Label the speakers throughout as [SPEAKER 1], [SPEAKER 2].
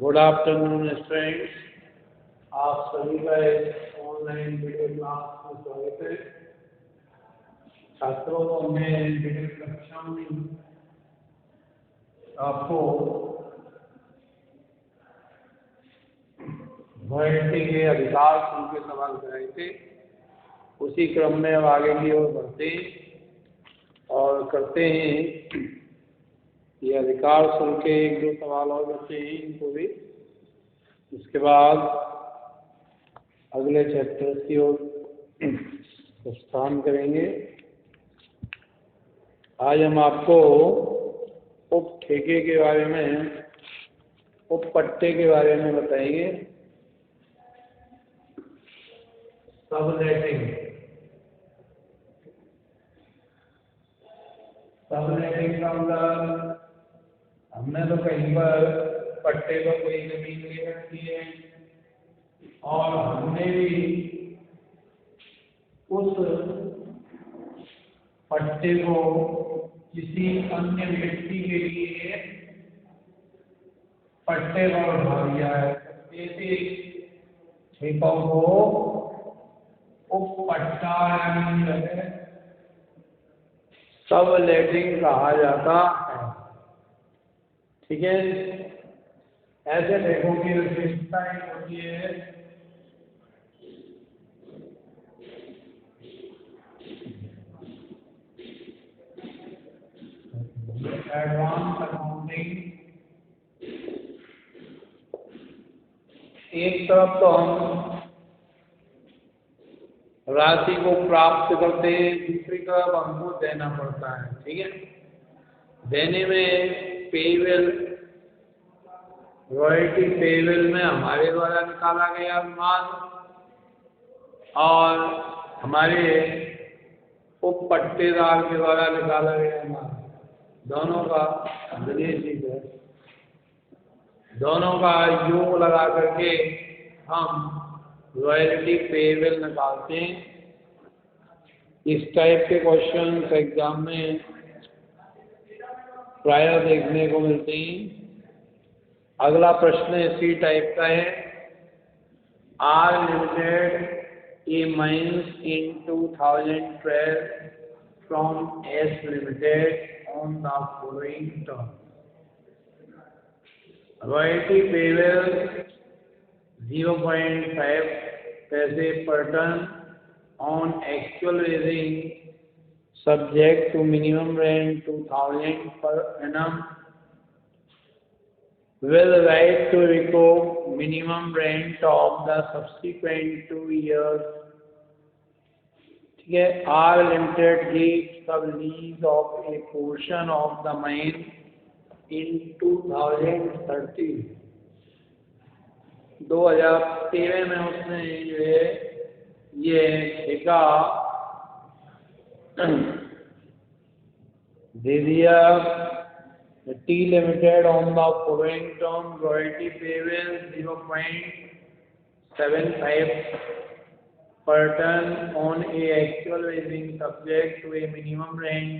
[SPEAKER 1] Good afternoon students, आप सभी का इस ऑनलाइन वीडियो क्लास में स्वागत है। छात्रों को हमने वीडियो कक्षा में आपको रॉयल्टी के अधिकार के सवाल कराए थे। उसी क्रम में अब आगे की ओर बढ़ते हैं और करते हैं। ये अधिकार शुल्क के एक दो सवाल और बचे हैं, इनको भी उसके बाद अगले चैप्टर की ओर प्रस्थान करेंगे। आज हम आपको उप ठेके के बारे में, उप पट्टे के बारे में बताएंगे। सबलेटिंग का मतलब हमने तो कहीं पर पट्टे पर कोई जमीन ले रखी है और हमने भी उस पट्टे को किसी अन्य व्यक्ति के लिए पट्टे पर उठा दिया है। ऐसे ठेकों को उपपट्टा सबलेटिंग कहा जाता है। ठीक है, ऐसे ठेकों की विशेषता एक होती है एडवांस अकाउंटिंग। एक तरफ तो हम राशि को प्राप्त करते हैं, दूसरी तरफ हमको देना पड़ता है। ठीक है, देने में पेबल, रॉयल्टी पेबल में हमारे द्वारा निकाला गया माल और हमारे उप पट्टेदार के द्वारा निकाला गया माल, दोनों का विदेशी है, दोनों का योग लगा करके हम रॉयल्टी पेबल निकालते हैं। इस टाइप के क्वेश्चन एग्जाम में प्राय देखने को मिलते हैं। अगला प्रश्न इसी टाइप का है। R limited A mines in 2012 from S limited on the following term. Royalty payable 0.5 paise per ton on actual raising subject to minimum rent 2000 per annum will right to recoup minimum rent of the subsequent 2 years. ठीक है, R Limited gives the lease of a portion of the mine in 2013। 2013 में उसने ये ठेका दे दिया T limited on the following term. Royalty payable 0.75 per ton on a actual raising subject to a minimum rent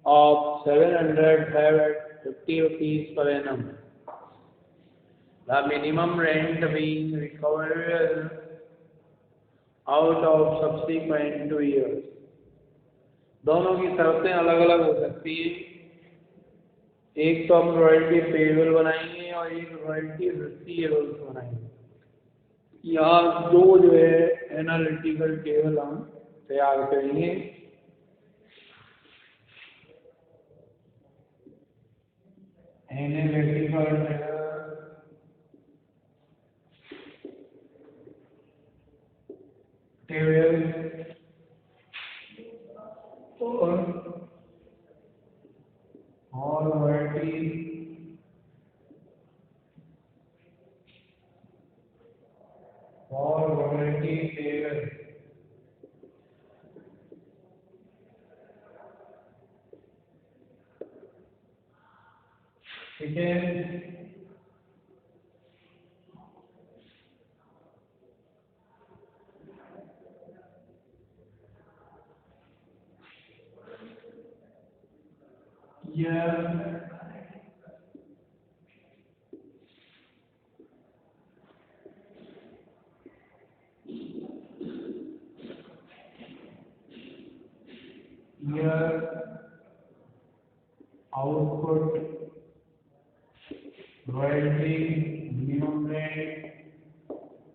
[SPEAKER 1] of 750 rupees per annum. The minimum rent being recoverable out of subsequent 2 years। दोनों की शर्तें अलग अलग हो सकती हैं। एक तो हम रॉयल्टी पेबल बनाएंगे और एक रॉयल्टी रिसीवेबल्स बनाएंगे। यहाँ दो जो है एनालिटिकल टेबल हम तैयार करेंगे। एनालिटिकल टेबल और रॉयल्टी टेबल। ठीक है, यह output, royalty, minimum rate,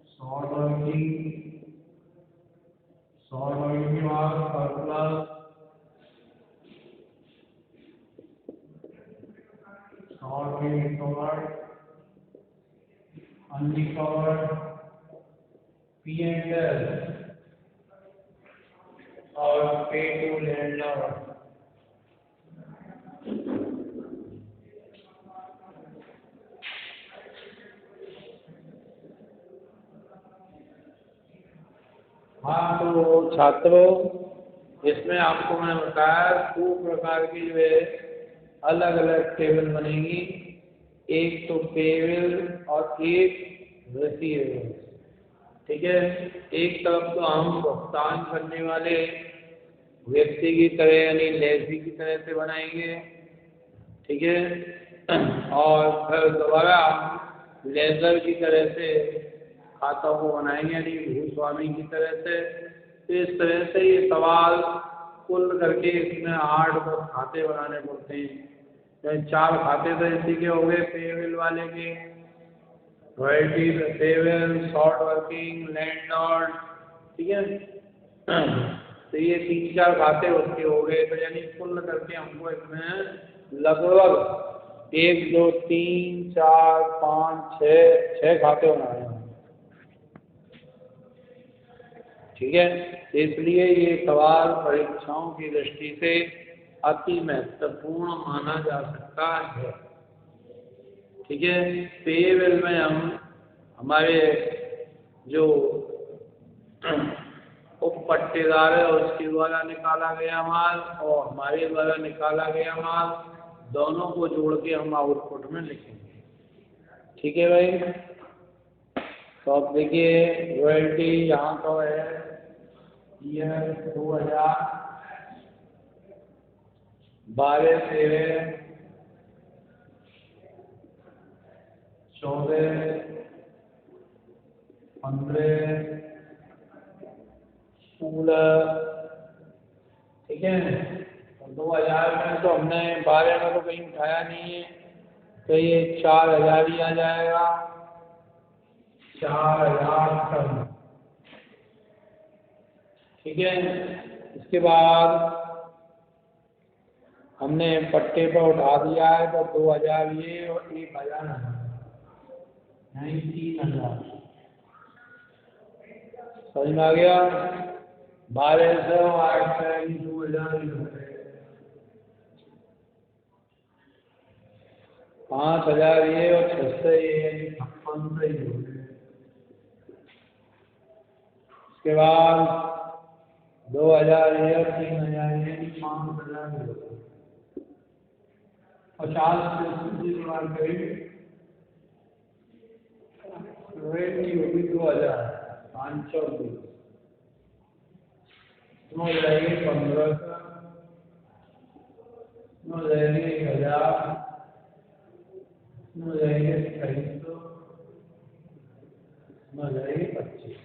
[SPEAKER 1] short working के बाद surplus, short recovered, unrecovered, P&L और पे टू लैंडलॉर्ड। हाँ तो छात्रों, इसमें आपको मैंने बताया 2 प्रकार की जो है अलग अलग टेबल बनेगी, एक तो पेबल और एक रिसीवेबल। ठीक है, एक तरफ तो हम भुगतान करने वाले व्यक्ति की तरह यानी लेज़ी की तरह से बनाएंगे, ठीक है, और फिर दोबारा हम लेज़र की तरह से खातों को बनाएंगे यानी भूस्वामी की तरह से। तो इस तरह से ये सवाल कुल करके इसमें 8-10 खाते बनाने पड़ते हैं। तो 4 खाते तो इसी के हो गए पेबल वाले के, royalty, payable, short working, landlord, ठीक है। तो ये 3-4 खाते उसके हो गए। तो यानी कुल करके हमको इसमें लगभग 1, 2, 3, 4, 5, 6 खाते बनाए हैं। ठीक है, इसलिए ये सवाल परीक्षाओं की दृष्टि से अति महत्वपूर्ण माना जा सकता है। ठीक है, पेबल में हम हमारे जो उप पट्टेदार है उसके द्वारा निकाला गया माल और हमारे द्वारा निकाला गया माल दोनों को जोड़ के हम आउटपुट में लिखेंगे। ठीक है भाई, तो अब देखिए रॉयल्टी यहाँ तो है ईयर 2012 से 14, 15, 16, ठीक है। 2000 में तो हमने 12 में तो कहीं उठाया नहीं है, तो ये 4000 ही आ जाएगा, 4000 टन। ठीक है, इसके बाद हमने पट्टे पर उठा दिया है तो 2000 ये और 1000 यानी 3000। समझ में आ गया? 1200, 800, 2000, 5000 ये और 600 ये यानी 5600 ही हो गए। उसके बाद 2000 ये और 3000 यानी 5000 हो गए। 50 से जुगाड़ करेंगे, रॉयल्टी होगी 2000, 500 हो जाएगी 1500, हो जाएगी 1000, हो जाएगी 2300, हो जाएगी 25।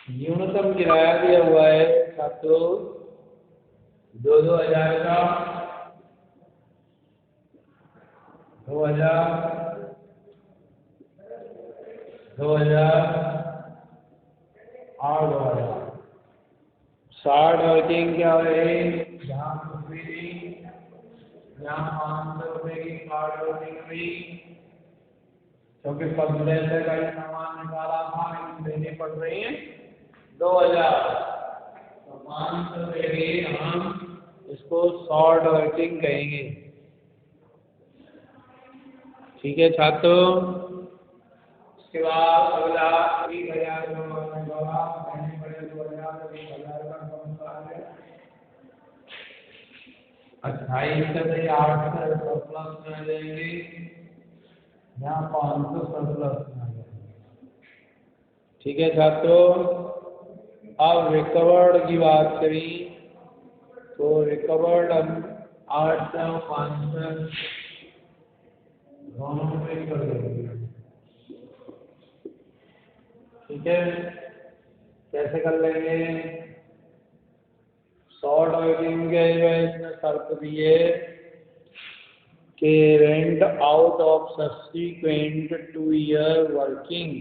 [SPEAKER 1] न्यूनतम किराया दिया हुआ है छात्रों 2000 का, 2000, 2000 और 2000। शॉर्ट वर्किंग क्या है, यहाँ यहाँ 500 रुपये की शॉर्ट वर्किंग हुई, क्योंकि 1500 का ही सामान निकाला था, देनी पड़ रही है 2000, तो 500 रुपये हम इसको शॉर्ट वर्किंग कहेंगे। ठीक है छात्रों, उसके बाद अगला 1000 कहने पड़े 2000 तो 1000 का कौन सा आ गया, 28 से 800 सरप्लस में आ जाएंगे, यहाँ 500 सरप्लस में आ जाएंगे। ठीक है छात्रों, अब रिकवर्ड की बात करी तो रिकवर्ड हम 800, 500 दोनों में कर देंगे। ठीक है, कैसे कर लेंगे, शॉर्ट वर्किंग के इसमें शर्त दिए कि rent out of subsequent 2 year working,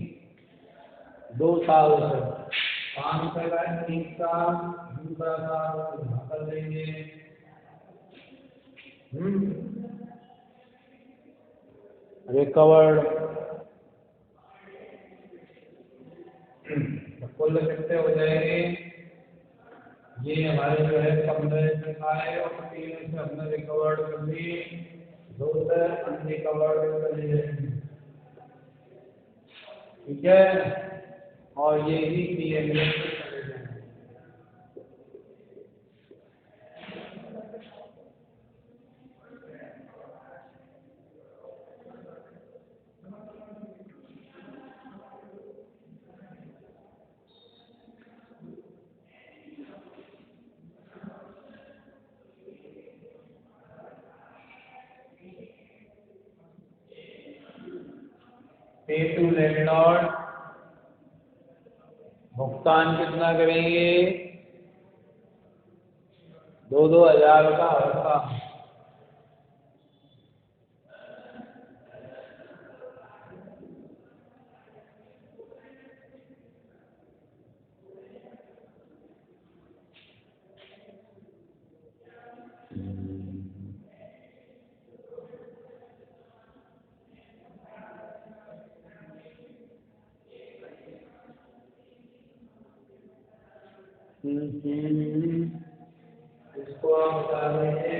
[SPEAKER 1] 2 साल से 5 साल है, 3 साल, दूसरा साल कर लेंगे। रिकवर्ड कुल कितने हो जाएंगे? ये हमारे जो है 15 से आए और 3 से हमने रिकवर्ड कर ली, 2 से अनरिकवर्ड कर लिए। ठीक है, और ये ही पीएमएस से चले जाएंगे। पे टू लैंडलॉर्ड, भुगतान कितना करेंगे? 2-2 हजार का होगा। इसको आप बता दीजिए।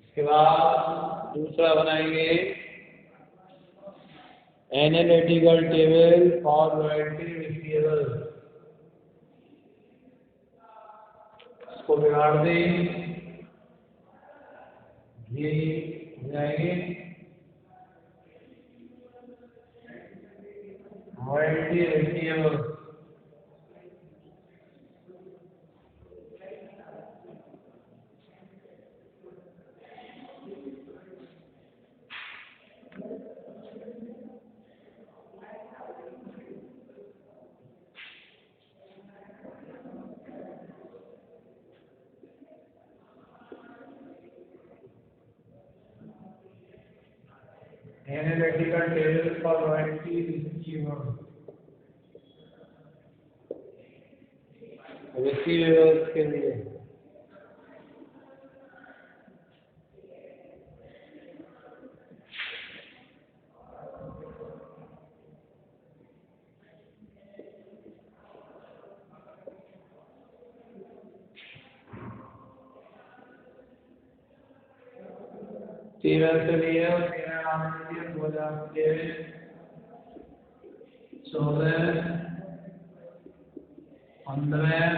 [SPEAKER 1] इसके बाद दूसरा बनाएंगे analytical table for royalty receivable. इसको बिगाड़ दें, ये हो जाएंगे royalty receivable. Analytical table for royalty receivables के लिए तेरह से लिए 2000 के 14, 15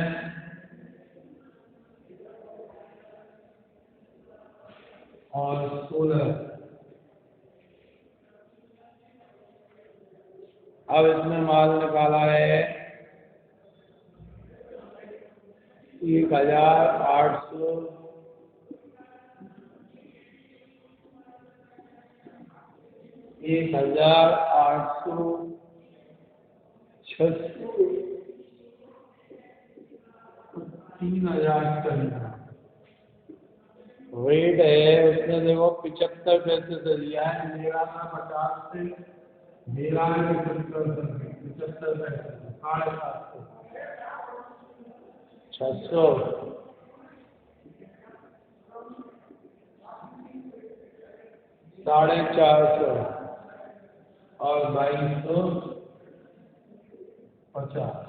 [SPEAKER 1] और 16। अब इसमें माल निकाला है 1800, 1800, 3000 चलना रेट है। उसने देखो 75 पैसे से लिया है, मेरा था 50 से, मेरा है 75 पैसे, 75 पैसे 750, 600, 450 और 2250।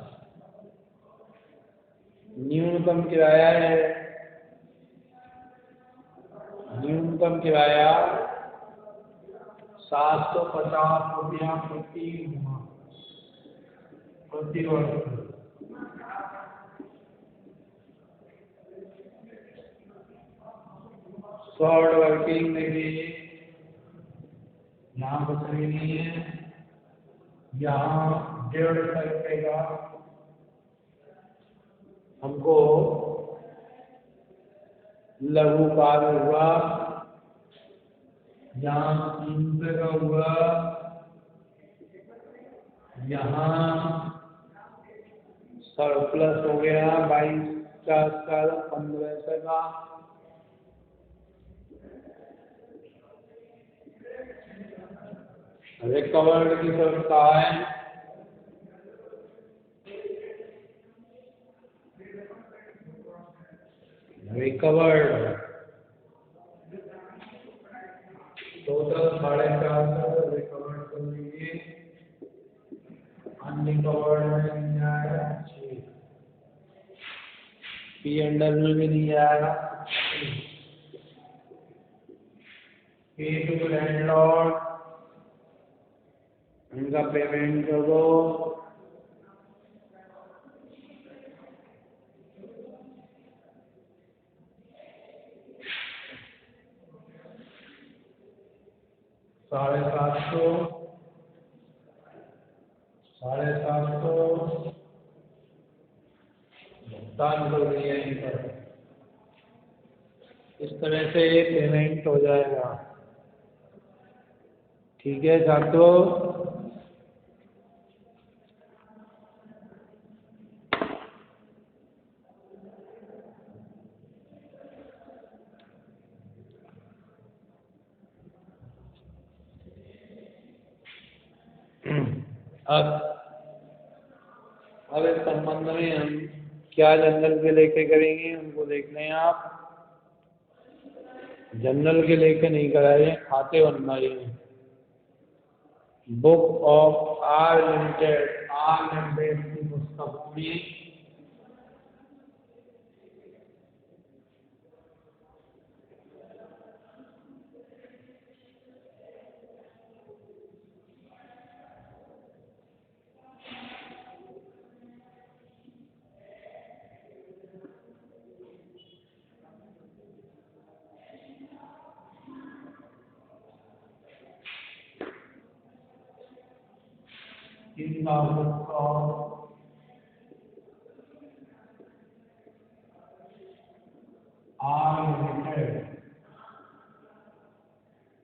[SPEAKER 1] न्यूनतम किराया है, न्यूनतम किराया 750 रुपया प्रति वर्ष। शॉर्ट वर्किंग में भी यहाँ पर सही नहीं है, यहाँ 150 रुपये का हमको लघुकार हुआ, यहाँ 300 का हुआ, यहाँ सरप्लस हो गया 22 का 1500 का। रिकवर्ड की शर्त है रिकवर्ड टोटल 450 रिकवर्ड कर लीजिए, अनरिकवर्ड में नहीं आएगा, पी अंडर में भी नहीं आएगा। पे टू लैंडलॉर्ड, उनका पेमेंट कर दो। $750 भुगतान कर दिया इनका। इस तरह से पेमेंट हो जाएगा। ठीक है छात्रों, अब इस संबंध में हम क्या जनरल के लेके करेंगे, उनको देख लें आप। जनरल के लेके नहीं कराए, खाते बनवाइए। बुक ऑफ आर लिमिटेड की पुस्तकों में इनका बुक ऑफ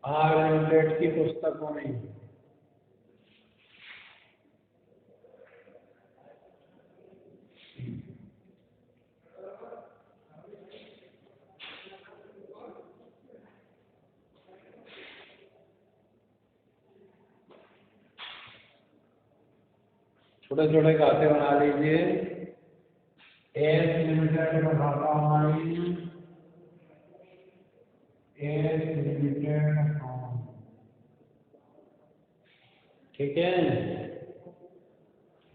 [SPEAKER 1] आर लिमिटेड की पुस्तकों में छोटे छोटे खाते बना लीजिए। एस लिमिटेड का खाता हमारी एस लिमिटेड अकाउंट, ठीक है।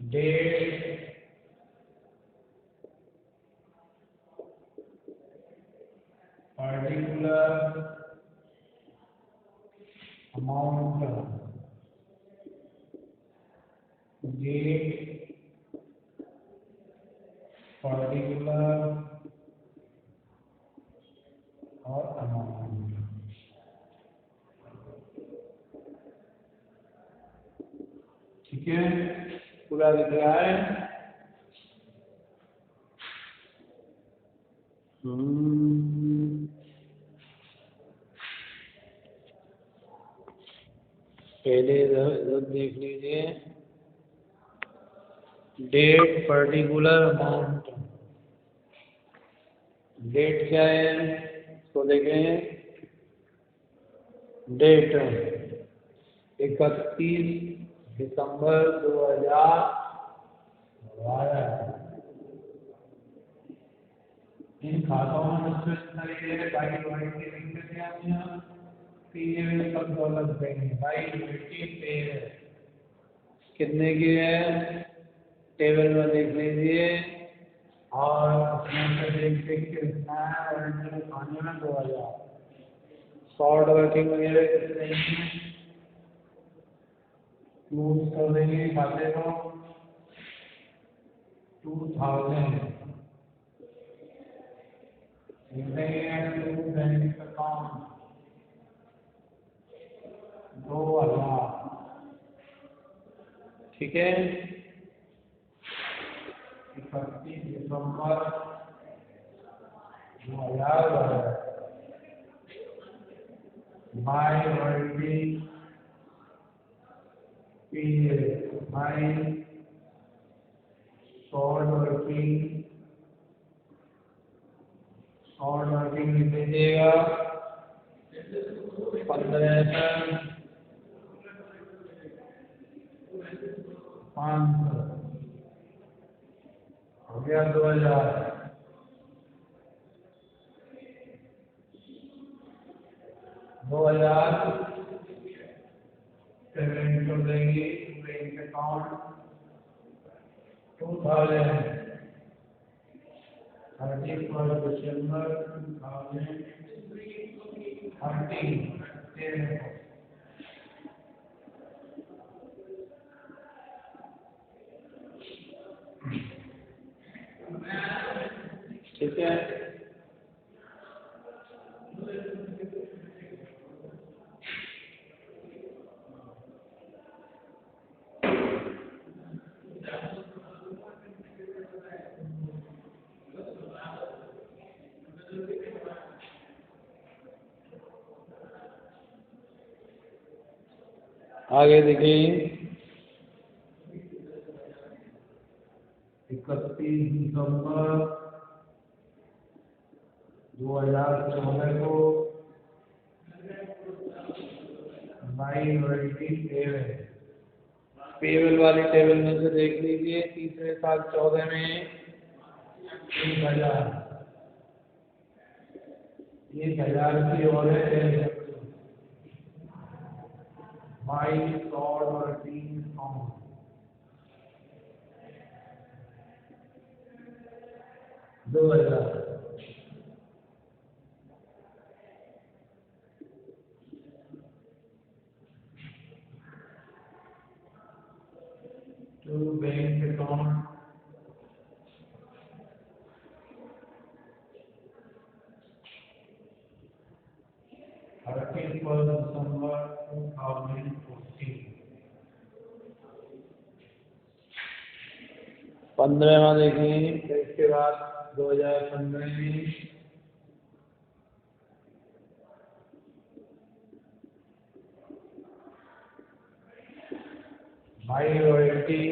[SPEAKER 1] Date particular amount, date particular और अमाउंट, ठीक है। पूरा दिख रहा है। पहले इधर देख लीजिए, डेट पर्टिकुलर अमाउंट, डेट क्या है तो देखें। डेट 31 दिसंबर 2012। इन खातों में सब दौलत देंगे भाई, बेटी पे कितने की है टेबल में देख लीजिए, और उसमें से देख देख के लिखना है। खाने में 2000 शॉर्ट वर्किंग वगैरह कितने यूज कर देंगे खाते को 2000 बैंक अकाउंट 2000, ठीक है। 31 दिसंबर 2012 by working period by short working लिख दीजिएगा 15,500 हो गया 2000 पेमेंट कर देंगे बैंक अकाउंट 2000 31 दिसंबर 2013 ठीक है। आगे देखिए 31 दिसंबर 2014 को बाई वर्किंग पेबल वाली टेबल में से देख लीजिए तीसरे साल 14 में 1,000 की और है by short working account 2000 to bank account 31 दिसंबर 2014 15वां देखिए इसके बाद 2015 में बाई रॉयल्टी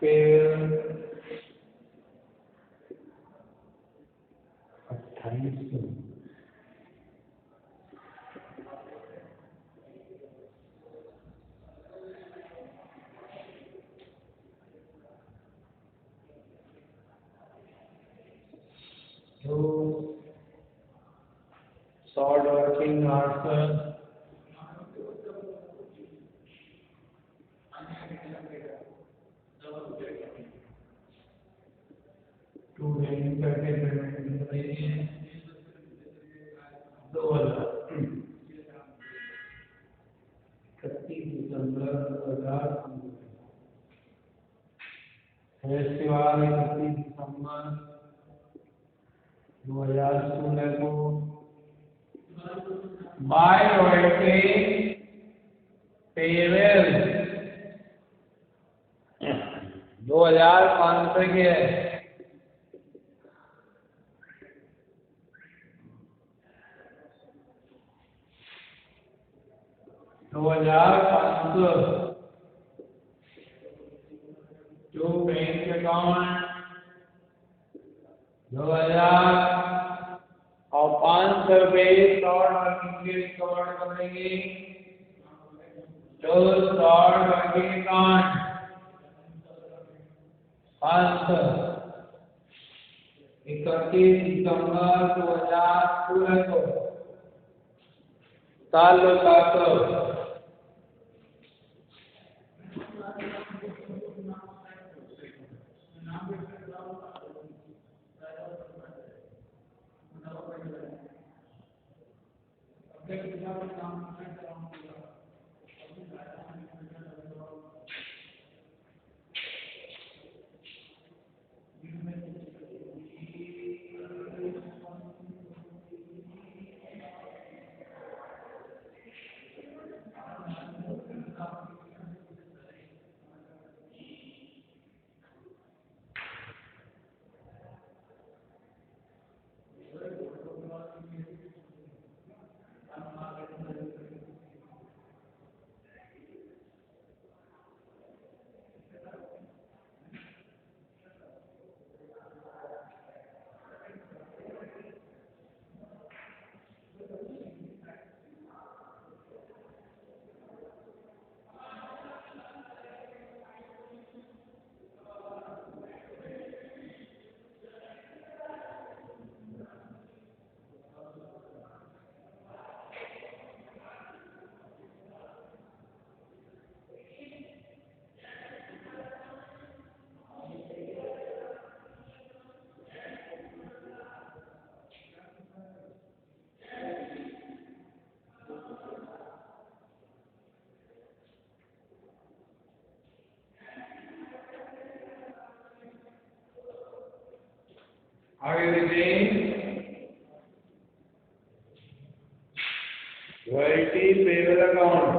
[SPEAKER 1] पेल 28 तो short working hours to bank करके पेमेंट करेंगे 2000 31 दिसंबर 2015 इसके बाद 31 दिसंबर 2016 को बाय रॉयल्टी पेबल 2,500 की है 2,500 जो बैंक अकाउंट 2,000 और 500 रुपये शॉर्ट वर्किंग के रिकवर कर देंगे जो शॉर्ट वर्किंग अकाउंट 500 31 दिसंबर 2016 को 700 आगे देखिए, रॉयल्टी पेबल अकाउंट,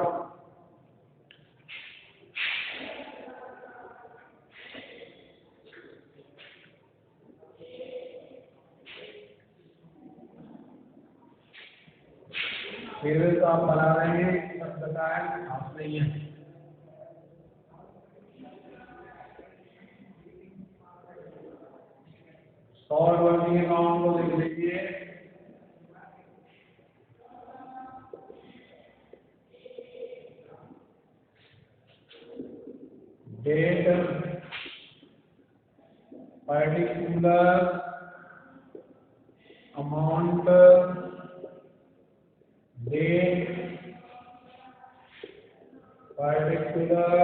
[SPEAKER 1] पेबल तो आप बना रहे हैं, सब बताएं, आप नहीं है। शॉर्ट वर्किंग अकाउंट को देख लीजिए, date, particular amount, date, particular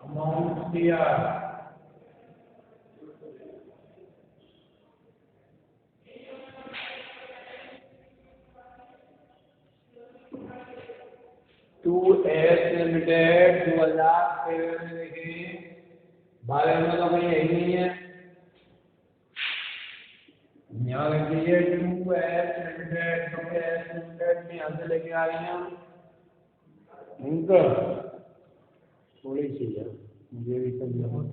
[SPEAKER 1] amount दिया, टू एस लिमिटेड 2013 में देखिए, बारे में तो कहीं यही नहीं है, यहाँ लिख लीजिए टू एस लिमिटेड, तो एस लिमिटेड में यहाँ से लेके आ रही हैं उनका थोड़ी सी है, मुझे भी समझ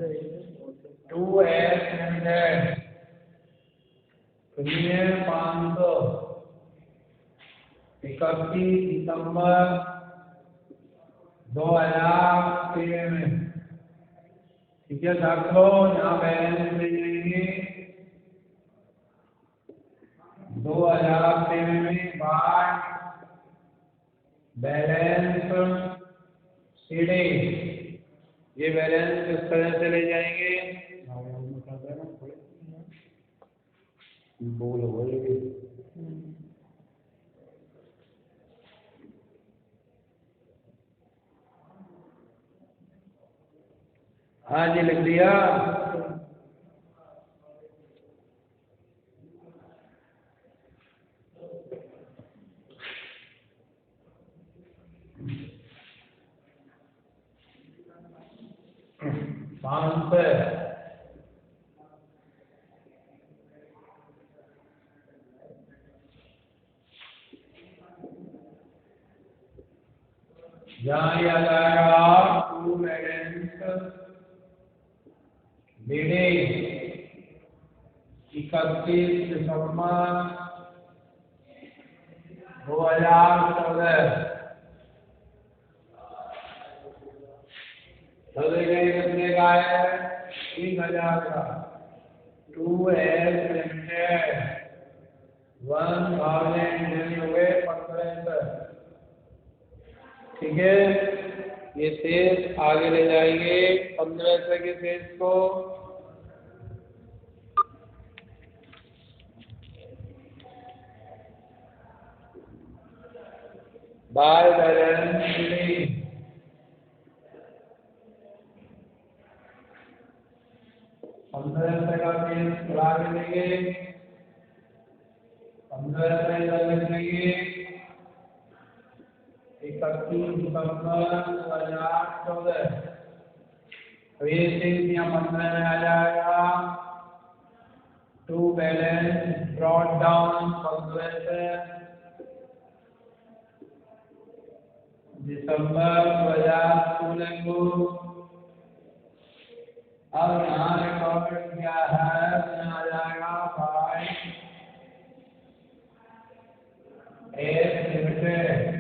[SPEAKER 1] टू एस लिमिटेड सुनिए 500 31 दिसंबर 2013 में, ठीक है छात्रों, यहाँ बैलेंस ले जाएंगे 2013 में बाय बैलेंस शीट, ये बैलेंस किस तरह से ले जाएंगे, बोलो हाँ जी लिख दिया, पाँच से यहाँ आ जाएगा टू बैलेंस लीडिंग 31 दिसंबर 2014, कितने का है, 3000 का, टू एस लिमिटेड 1000 हो गए 15, ठीक है, ये शेष आगे ले जाएंगे 1500 के शेष को बाय बैलेंस शीट, 1500 का शेष बढ़ा देंगे, 1500 इधर लिख लेंगे 31 दिसंबर 2014, तो ये शेष यहाँ 15 में आ जाएगा, टू बैलेंस ब्रॉट डाउन 15 से दिसंबर 2016 को, अब यहाँ रिकॉर्ड क्या है, यहाँ आ जाएगा बाय एस लिमिटेड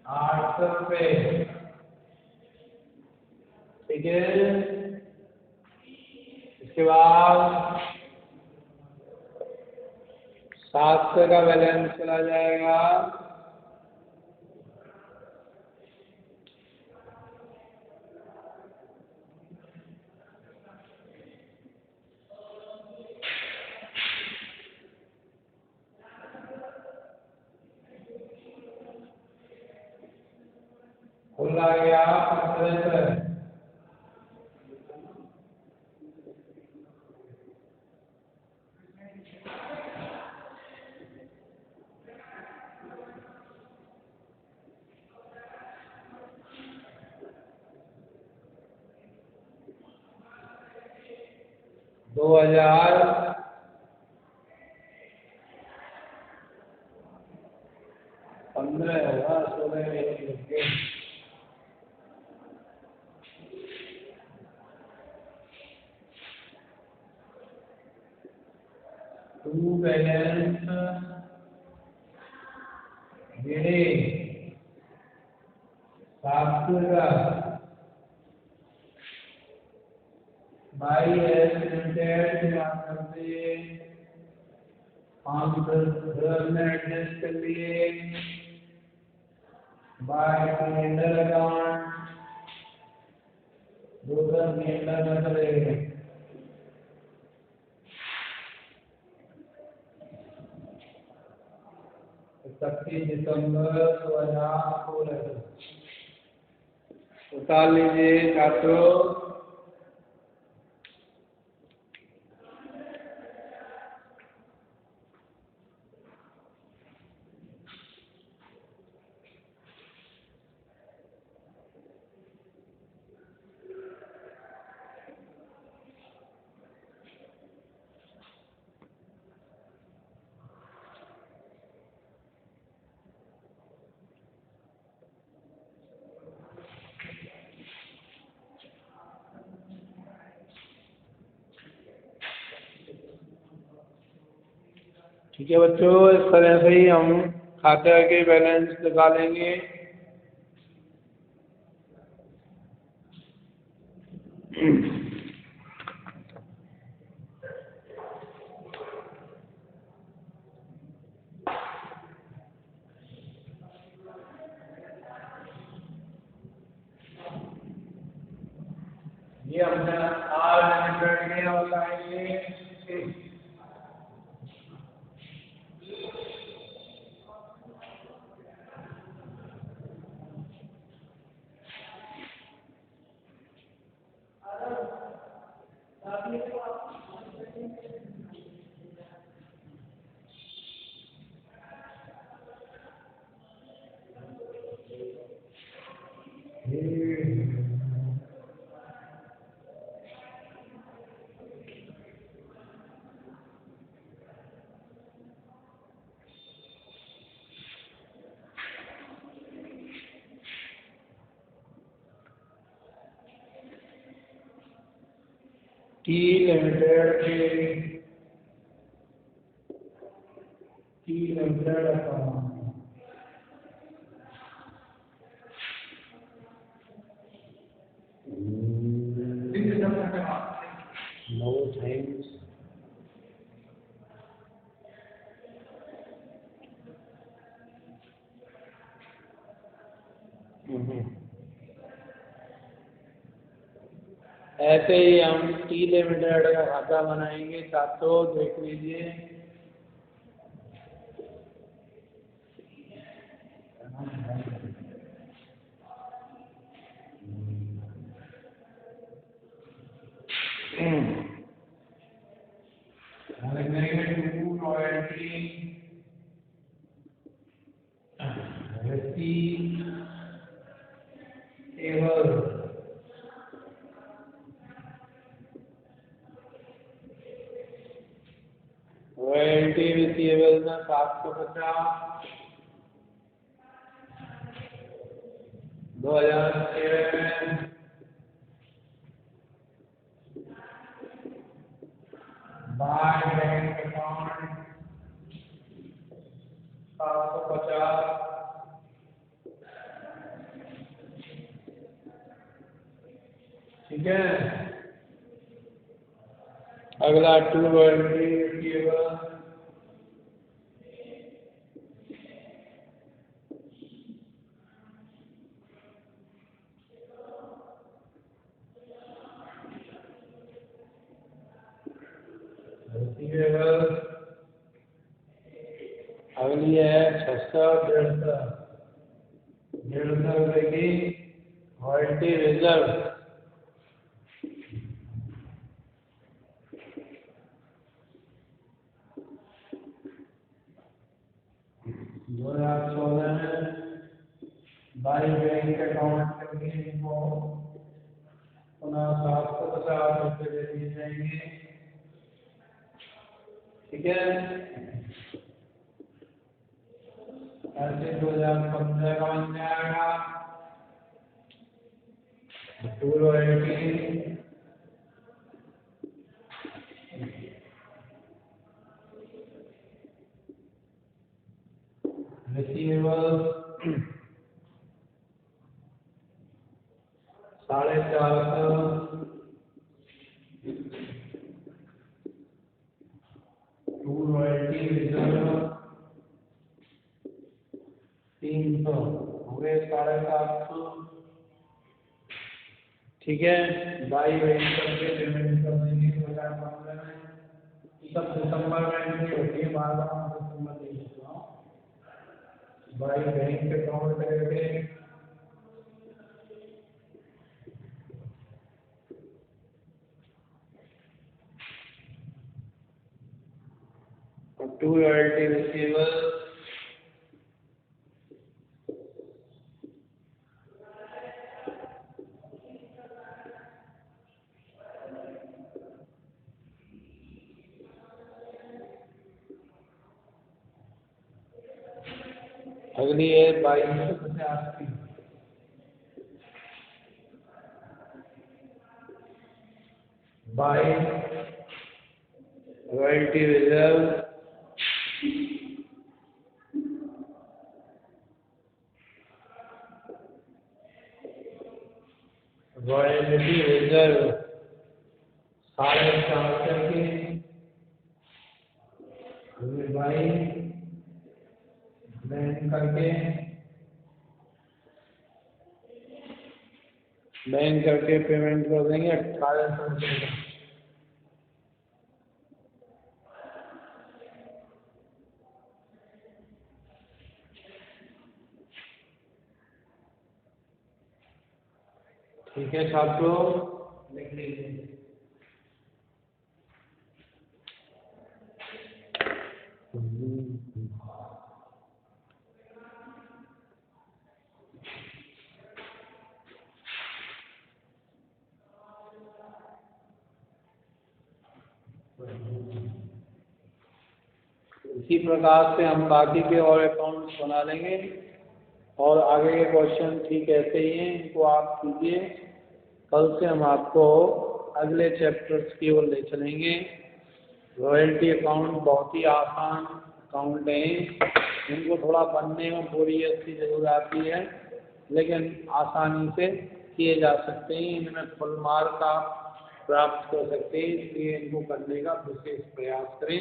[SPEAKER 1] 800 रुपये, ठीक है, इसके बाद 700 का बैलेंस चला जाएगा, खुला गया 1500, 2015 होगा, 16 में टू बैलेंस मेरे बाई एस लिमिटेड के माध्यम से 5-10 में एडजस्ट कर लिए बाय कैलेंडर अकाउंट 2-10 कैलेंडर में चलेगा 31 दिसंबर 2016 उतार लीजिए छात्रों। ठीक है बच्चों, इस तरह से ही हम खाते के बैलेंस निकालेंगे। ये हमने आर लिमिटेड के बताएंगे। T limited account no thanks. ऐसे ही हम टी लिमिटेड का खाता बनाएंगे छात्रों, देख लीजिए। रॉयल्टी रिसीवेबल में 750 2013 में बाय बैंक अकाउंट 750। ठीक है, अगला टू रॉयल्टी रिसीवेबल अगली है 600-150 रुपए की royalty reserve. By bank account करके इनको 750 रुपये दे दिए जाएंगे। ठीक है। ऐसे 2015 का बन जाएगा। To royalty receivable 450, to royalty reserve 300 हो गए 750। ठीक है, बाई वेट करके पेमेंट कर देंगे 2015 में। ये सब दिसंबर में एंट्री होती है, बार बार मैं दिसंबर नहीं लिखता हूँ। बाई बैंक अकाउंट करके 2 रॉयल्टी रिसीवेबल अगली है 2250 by royalty reserve royalty reserve 450 के बाई बैंक करके पेमेंट कर देंगे 1800 रुपये का। ठीक है छात्रों, लिख लीजिए। इसी प्रकार से हम बाकी के और अकाउंट्स बना लेंगे और आगे के क्वेश्चन ठीक ऐसे ही हैं, इनको आप कीजिए। कल से हम आपको अगले चैप्टर्स की ओर ले चलेंगे। रॉयल्टी अकाउंट बहुत ही आसान अकाउंट हैं, इनको थोड़ा बनने में बोरियत की जरूरत आती है, लेकिन आसानी से किए जा सकते हैं। इनमें फुल मार्क आप प्राप्त कर सकते हैं, इसलिए इनको करने का विशेष प्रयास करें।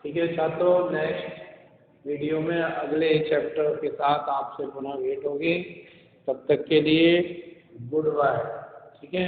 [SPEAKER 1] ठीक है छात्रों, नेक्स्ट वीडियो में अगले चैप्टर के साथ आपसे पुनः भेंट होगी। तब तक के लिए गुड बाय। ठीक है।